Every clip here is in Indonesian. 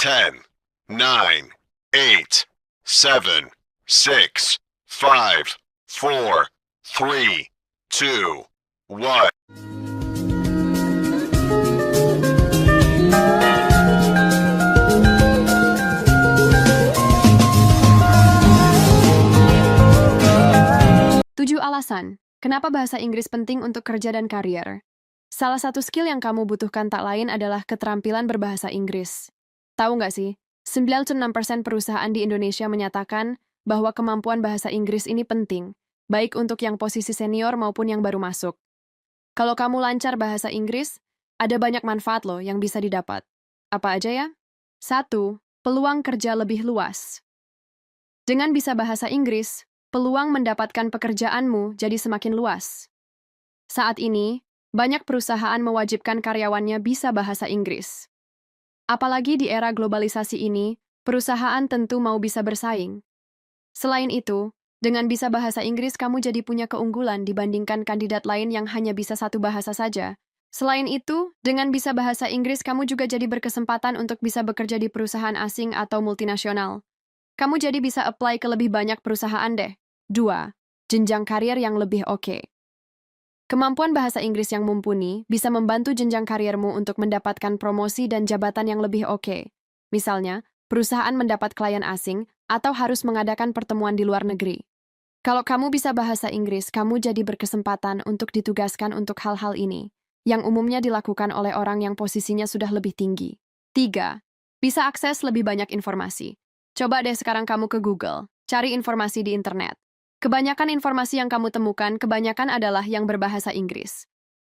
10, 9, 8, 7, 6, 5, 4, 3, 2, 1. Tujuh alasan kenapa bahasa Inggris penting untuk kerja dan karier. Salah satu skill yang kamu butuhkan tak lain adalah keterampilan berbahasa Inggris. Tahu nggak sih, 96% perusahaan di Indonesia menyatakan bahwa kemampuan bahasa Inggris ini penting, baik untuk yang posisi senior maupun yang baru masuk. Kalau kamu lancar bahasa Inggris, ada banyak manfaat loh yang bisa didapat. Apa aja ya? 1. Peluang kerja lebih luas. Dengan bisa bahasa Inggris, peluang mendapatkan pekerjaanmu jadi semakin luas. Saat ini, banyak perusahaan mewajibkan karyawannya bisa bahasa Inggris. Apalagi di era globalisasi ini, perusahaan tentu mau bisa bersaing. Selain itu, dengan bisa bahasa Inggris kamu jadi punya keunggulan dibandingkan kandidat lain yang hanya bisa satu bahasa saja. Selain itu, dengan bisa bahasa Inggris kamu juga jadi berkesempatan untuk bisa bekerja di perusahaan asing atau multinasional. Kamu jadi bisa apply ke lebih banyak perusahaan deh. 2. Jenjang karir yang lebih oke. Kemampuan bahasa Inggris yang mumpuni bisa membantu jenjang kariermu untuk mendapatkan promosi dan jabatan yang lebih oke. Misalnya, perusahaan mendapat klien asing atau harus mengadakan pertemuan di luar negeri. Kalau kamu bisa bahasa Inggris, kamu jadi berkesempatan untuk ditugaskan untuk hal-hal ini, yang umumnya dilakukan oleh orang yang posisinya sudah lebih tinggi. 3. Bisa akses lebih banyak informasi. Coba deh sekarang kamu ke Google, cari informasi di internet. Kebanyakan informasi yang kamu temukan kebanyakan adalah yang berbahasa Inggris.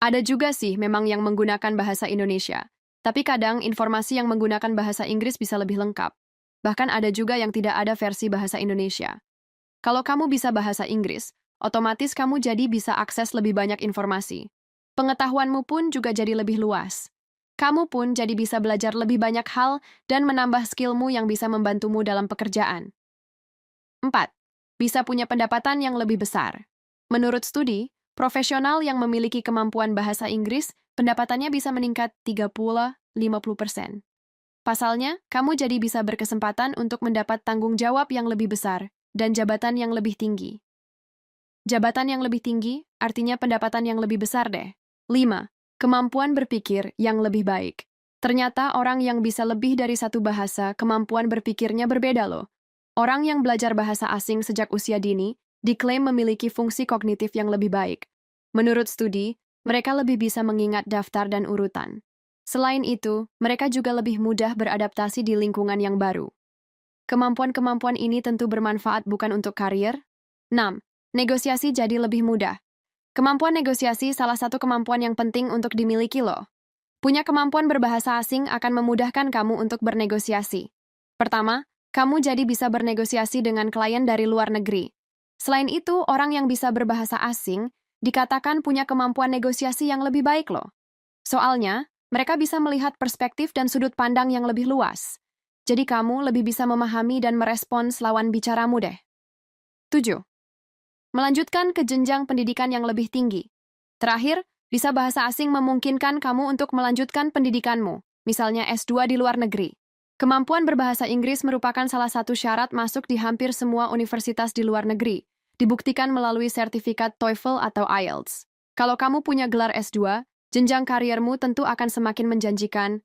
Ada juga sih memang yang menggunakan bahasa Indonesia, tapi kadang informasi yang menggunakan bahasa Inggris bisa lebih lengkap. Bahkan ada juga yang tidak ada versi bahasa Indonesia. Kalau kamu bisa bahasa Inggris, otomatis kamu jadi bisa akses lebih banyak informasi. Pengetahuanmu pun juga jadi lebih luas. Kamu pun jadi bisa belajar lebih banyak hal dan menambah skillmu yang bisa membantumu dalam pekerjaan. 4. Bisa punya pendapatan yang lebih besar. Menurut studi, profesional yang memiliki kemampuan bahasa Inggris, pendapatannya bisa meningkat 30-50%. Pasalnya, kamu jadi bisa berkesempatan untuk mendapat tanggung jawab yang lebih besar dan jabatan yang lebih tinggi. Jabatan yang lebih tinggi artinya pendapatan yang lebih besar deh. 5. Kemampuan berpikir yang lebih baik. Ternyata orang yang bisa lebih dari satu bahasa, kemampuan berpikirnya berbeda loh. Orang yang belajar bahasa asing sejak usia dini diklaim memiliki fungsi kognitif yang lebih baik. Menurut studi, mereka lebih bisa mengingat daftar dan urutan. Selain itu, mereka juga lebih mudah beradaptasi di lingkungan yang baru. Kemampuan-kemampuan ini tentu bermanfaat bukan untuk karier. 6. Negosiasi jadi lebih mudah. Kemampuan negosiasi salah satu kemampuan yang penting untuk dimiliki loh. Punya kemampuan berbahasa asing akan memudahkan kamu untuk bernegosiasi. Pertama, kamu jadi bisa bernegosiasi dengan klien dari luar negeri. Selain itu, orang yang bisa berbahasa asing dikatakan punya kemampuan negosiasi yang lebih baik loh. Soalnya, mereka bisa melihat perspektif dan sudut pandang yang lebih luas. Jadi kamu lebih bisa memahami dan merespons lawan bicaramu deh. 7. Melanjutkan ke jenjang pendidikan yang lebih tinggi. Terakhir, bisa bahasa asing memungkinkan kamu untuk melanjutkan pendidikanmu, misalnya S2 di luar negeri. Kemampuan berbahasa Inggris merupakan salah satu syarat masuk di hampir semua universitas di luar negeri, dibuktikan melalui sertifikat TOEFL atau IELTS. Kalau kamu punya gelar S2, jenjang kariermu tentu akan semakin menjanjikan